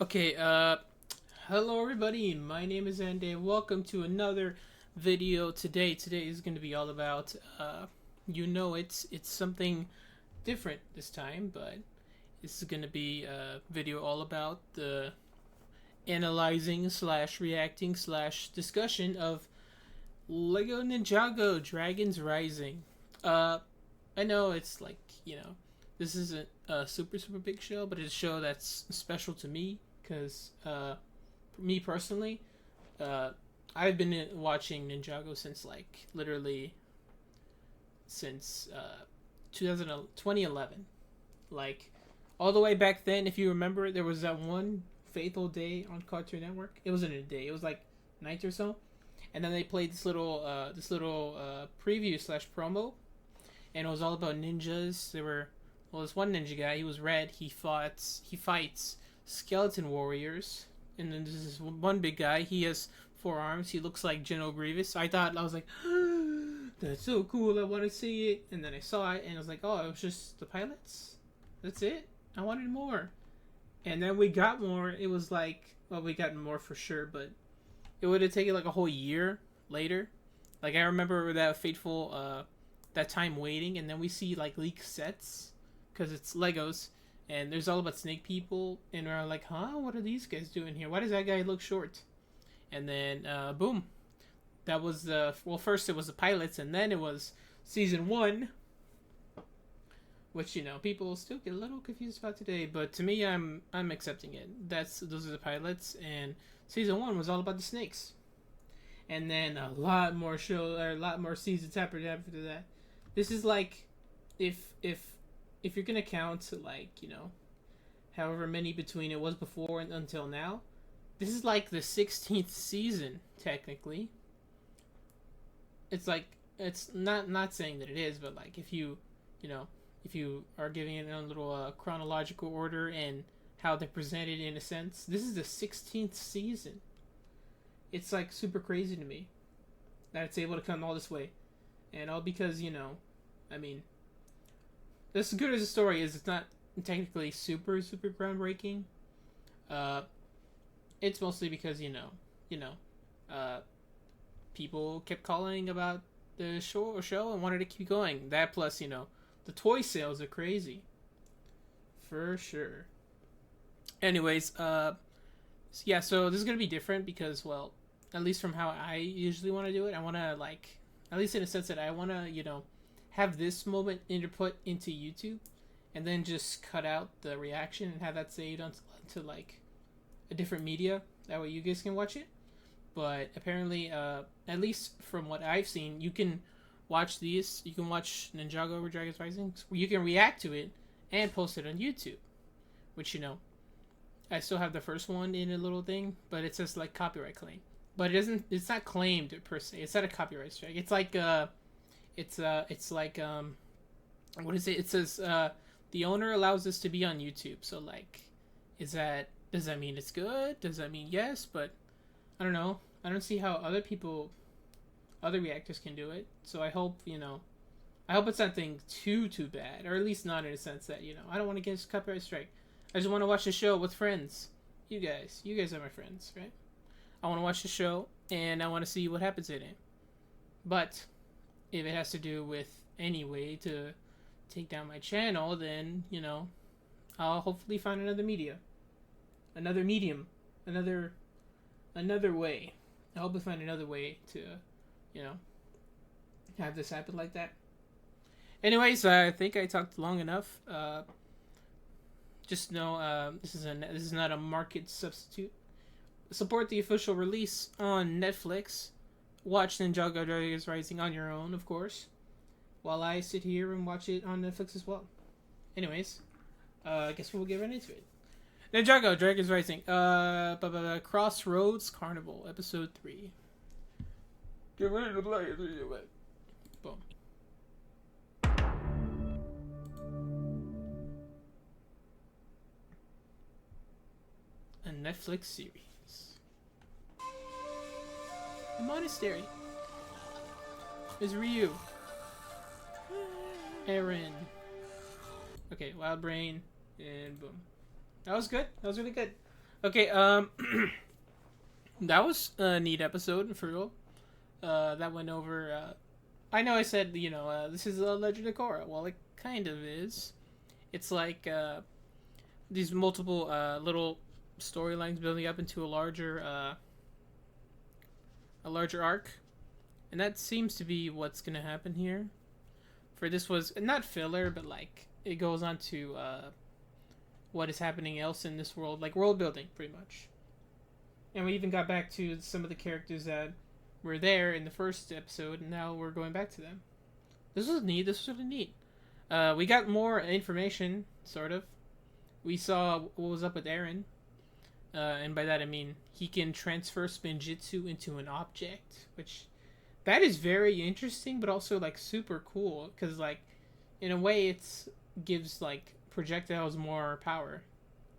Okay, hello everybody, my name is ANDAY. Welcome to another video Today is going to be all about, it's something different this time, but this is going to be a video all about the analyzing slash reacting slash discussion of Lego Ninjago Dragons Rising. Uh, I know it's like, this isn't a super big show, but it's a show that's special to me because, me personally, uh, I've been watching Ninjago since like literally since 2011. Like, all the way back then, if you remember, there was that one fateful day on Cartoon Network. It wasn't a day, it was like night or so. And then they played this little preview slash promo, and it was all about ninjas. This one ninja guy. He was red. He fights skeleton warriors, and then there's this one big guy. He has 4 arms. He looks like General Grievous. I was like, that's so cool. I want to see it. And then I saw it, and I was like, oh, it was just the pilots. That's it. I wanted more. And then we got more. It was like, well, we got more for sure, but it would have taken like a whole year later. Like I remember that time waiting, and then we see like leaked sets because it's Legos, and there's all about snake people, and we're like, huh, what are these guys doing here? Why does that guy look short? And then boom, that was first it was the pilots, and then it was season one, which people still get a little confused about today, but to me, I'm accepting it. Those are the pilots, and season one was all about the snakes, and then a lot more seasons happened after that. This is like, if you're gonna count like however many between it was before and until now, this is like the 16th season technically. It's like, it's not saying that it is, but like you know if you are giving it in a little chronological order and how they're presented in a sense, this is the 16th season. It's like super crazy to me that it's able to come all this way, and all because I mean, as good as the story is, it's not technically super groundbreaking. Uh, it's mostly because uh, people kept calling about the show and wanted to keep going. That plus the toy sales are crazy for sure. Anyways, yeah, so this is gonna be different because, well, at least from how I usually want to do it, I want to like, at least in a sense that I want to have this moment input into YouTube, and then just cut out the reaction and have that saved onto like a different media. That way you guys can watch it. But apparently, at least from what I've seen, you can watch these. You can watch Ninjago over Dragons Rising. You can react to it and post it on YouTube, which I still have the first one in a little thing, but it says like copyright claim. But it doesn't. It's not claimed per se. It's not a copyright strike. It's like it's like what is it? It says the owner allows this to be on YouTube. So like, does that mean it's good? Does that mean yes? But I don't know. I don't see how other reactors can do it. So I hope I hope it's nothing too bad, or at least not in a sense that I don't want to get a copyright strike. I just want to watch the show with friends. You guys are my friends, right? I want to watch the show and I want to see what happens in it. But if it has to do with any way to take down my channel, then I'll hopefully find another another medium, another way. I hope I find another way to have this happen like that. Anyways, I think I talked long enough. Just know this is not a market substitute. Support the official release on Netflix. Watch Ninjago Dragons Rising on your own, of course, while I sit here and watch it on Netflix as well. Anyways, I guess we'll get right into it. Ninjago Dragons Rising. Crossroads Carnival, episode 3. Get ready to play it. Boom. A Netflix series. The monastery. Is Ryu. Aaron. Okay, Wild Brain, and boom. That was good. That was really good. Okay, that was a neat episode for real. That went over. I know I said this is a Legend of Korra. Well, it kind of is. It's like these multiple little storylines building up into a larger arc, and that seems to be what's gonna happen here. For this was not filler, but like it goes on to what is happening else in this world, like world building, pretty much. And we even got back to some of the characters that were there in the first episode, and now we're going back to them. This was neat. This was really neat. We got more information, sort of. We saw what was up with Eren, and by that I mean he can transfer Spinjitzu into an object, which that is very interesting, but also like super cool because like in a way it's gives like projectiles more power,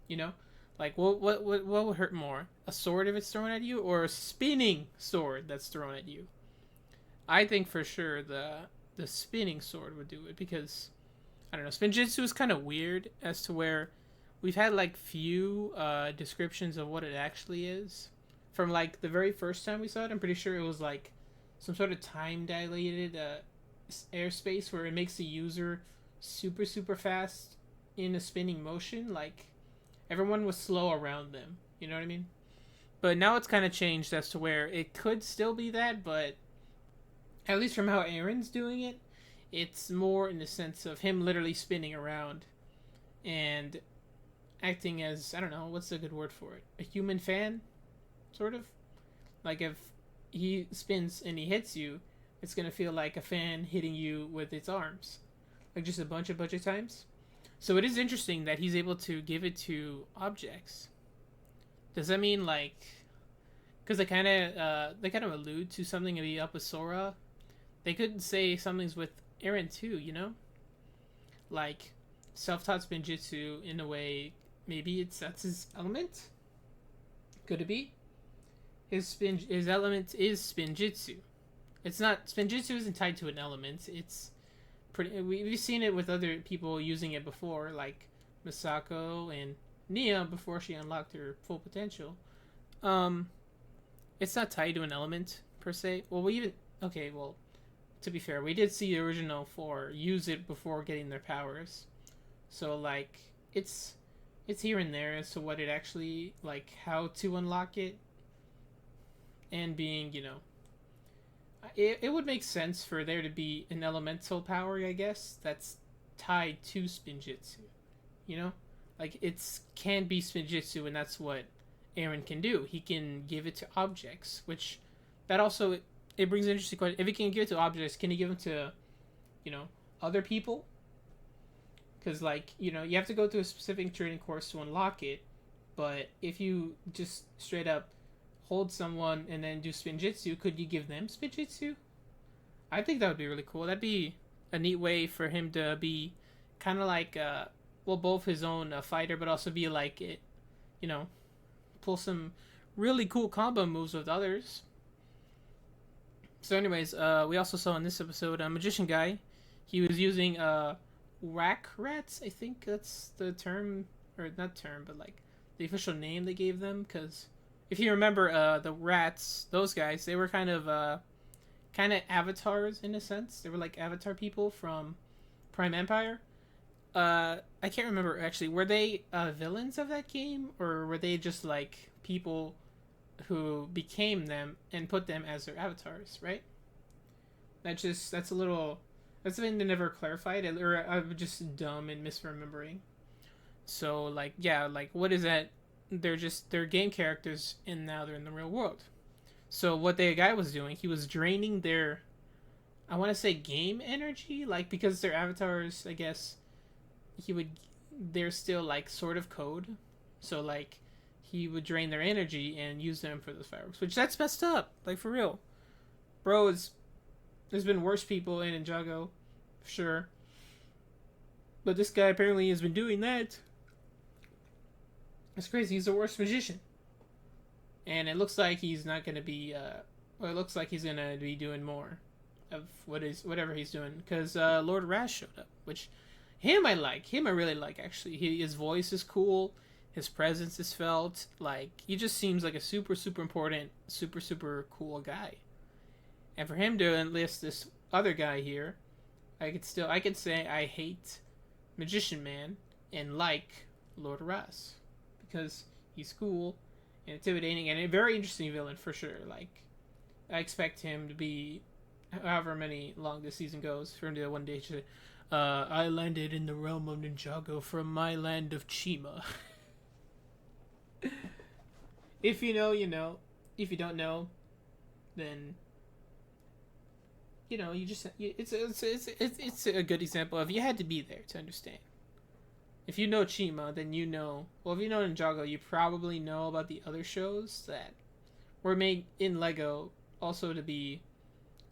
you know. Like what would hurt more? A sword if it's thrown at you, or a spinning sword that's thrown at you? I think for sure the spinning sword would do it because I don't know. Spinjitzu is kind of weird as to where we've had like few descriptions of what it actually is. From like the very first time we saw it, I'm pretty sure it was like some sort of time dilated airspace where it makes the user super fast in a spinning motion. Like everyone was slow around them. You know what I mean? But now it's kind of changed as to where it could still be that, but at least from how Aaron's doing it, it's more in the sense of him literally spinning around and acting as, I don't know, what's a good word for it? A human fan, sort of? Like if he spins and he hits you, it's going to feel like a fan hitting you with its arms. Like just a bunch of times. So it is interesting that he's able to give it to objects. Does that mean like... Because they kind of allude to something to be up with Sora. They could say something's with Eren too, you know? Like self-taught Spinjitzu in a way, maybe that's his element? Could it be? His element is Spinjitzu. It's not... Spinjitzu isn't tied to an element. It's pretty... We've seen it with other people using it before, like Misako and Nia before she unlocked her full potential. It's not tied to an element, per se. Well, to be fair, we did see the original 4 use it before getting their powers. So, like, it's here and there as to what it actually... Like, how to unlock it. And being, it would make sense for there to be an elemental power, I guess, that's tied to Spinjitzu. You know? Like, can be Spinjitzu, and that's what Eren can do. He can give it to objects, which that also... It brings an interesting question. If he can give it to objects, can he give them to, other people? Because, like, you have to go through a specific training course to unlock it. But if you just straight up hold someone and then do Spinjitzu, could you give them Spinjitzu? I think that would be really cool. That'd be a neat way for him to be kind of like, both his own fighter, but also be like, pull some really cool combo moves with others. So anyways, we also saw in this episode a magician guy. He was using whack rats, I think that's the term, or not term, but like the official name they gave them. Because if you remember, the rats, those guys, they were kind of avatars in a sense. They were like avatar people from Prime Empire. I can't remember actually. Were they villains of that game, or were they just like people who became them and put them as their avatars, right? That's something they never clarified, or I'm just dumb and misremembering. So like, yeah, like what is that? They're game characters and now they're in the real world. So what the guy was doing, he was draining their, I want to say game energy, like because they're avatars, I guess they're still like sort of code. So like, he would drain their energy and use them for those fireworks, which that's messed up. Like for real, bro. There's been worse people in Ninjago, for sure. But this guy apparently has been doing that. It's crazy. He's the worst magician, and it looks like he's not gonna be. It looks like he's gonna be doing more of whatever he's doing, because Lord Raz showed up, which him I like. Him I really like actually. His voice is cool. His presence is felt. Like, he just seems like a super, super important, super, super cool guy. And for him to enlist this other guy here, I could say I hate Magician Man and like Lord Ras, because he's cool and intimidating and a very interesting villain for sure. Like, I expect him to be, however many long this season goes, for him to one day say, I landed in the realm of Ninjago from my land of Chima. If you know, you know. If you don't know, then you know, you just it's a good example of you had to be there to understand. If you know Chima, then you know. Well, if you know Ninjago, you probably know about the other shows that were made in Lego, also to be.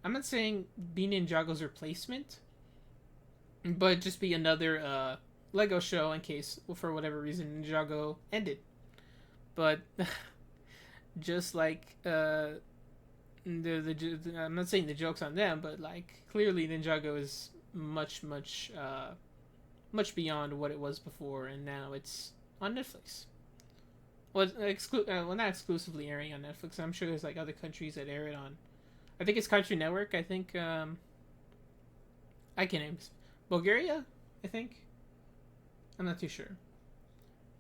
I'm not saying be Ninjago's replacement, but just be another Lego show in case, for whatever reason, Ninjago ended. But just like I'm not saying the joke's on them, but like clearly Ninjago is much beyond what it was before, and now it's on Netflix. Well, not exclusively airing on Netflix. I'm sure there's like other countries that air it on. I think it's Cartoon Network. I think I can name Bulgaria. I think. I'm not too sure.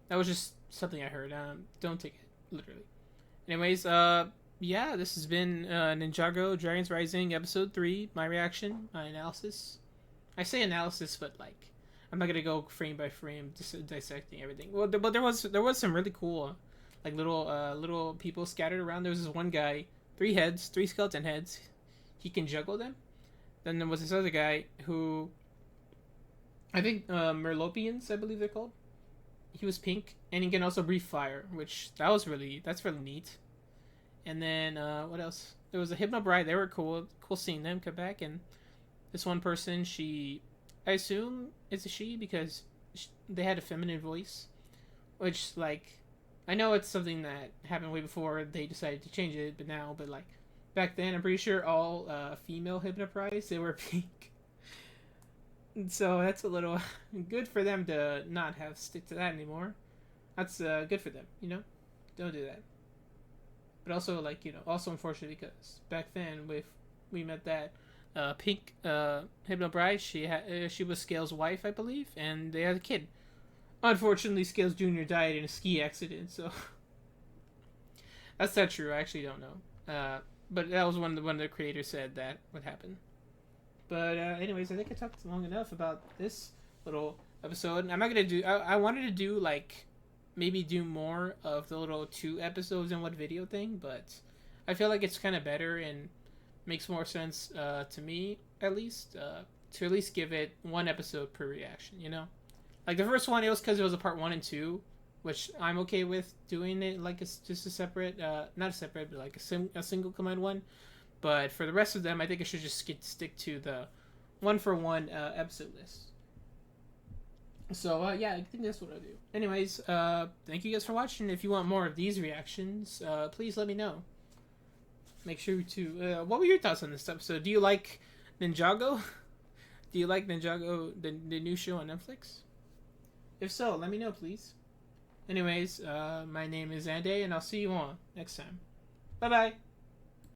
That was just something I heard. Don't take it literally. Anyways, yeah, this has been Ninjago Dragons Rising episode 3. My reaction, my analysis. I say analysis, but like I'm not gonna go frame by frame dissecting everything. Well, but there was some really cool, like little people scattered around. There was this one guy, 3 heads, 3 skeleton heads. He can juggle them. Then there was this other guy who, I think Merlopians, I believe they're called. He was pink, and he can also breathe fire, that's really neat. And then what else? There was a Hypno Bride. They were cool seeing them come back. And this one person, I assume it's a she because they had a feminine voice, which like I know it's something that happened way before they decided to change it, but like back then, I'm pretty sure all female Hypnoprize, they were pink. So that's a little good for them to not have stick to that anymore. That's good for them, you know. Don't do that. But also, like, you know, also unfortunate because back then, we met that pink Hypno Bride, she was Scale's wife, I believe, and they had a kid. Unfortunately, Scales Jr. died in a ski accident, so that's not true. I actually don't know. But that was one of the creators said that would happen. But anyways, I think I talked long enough about this little episode. I'm not gonna do. I wanted to do like maybe do more of the little 2 episodes in one video thing, but I feel like it's kind of better and makes more sense to me at least to at least give it 1 episode per reaction. You know, like the first one, it was because it was a part 1 and 2, which I'm okay with doing it like it's just a separate, not a separate, but like a single command one. But for the rest of them, I think I should just stick to the 1-for-1 episode list. So, yeah, I think that's what I'll do. Anyways, thank you guys for watching. If you want more of these reactions, please let me know. Make sure to... what were your thoughts on this episode? Do you like Ninjago? Do you like Ninjago, the new show on Netflix? If so, let me know, please. Anyways, my name is ANDAY, and I'll see you all next time. Bye-bye!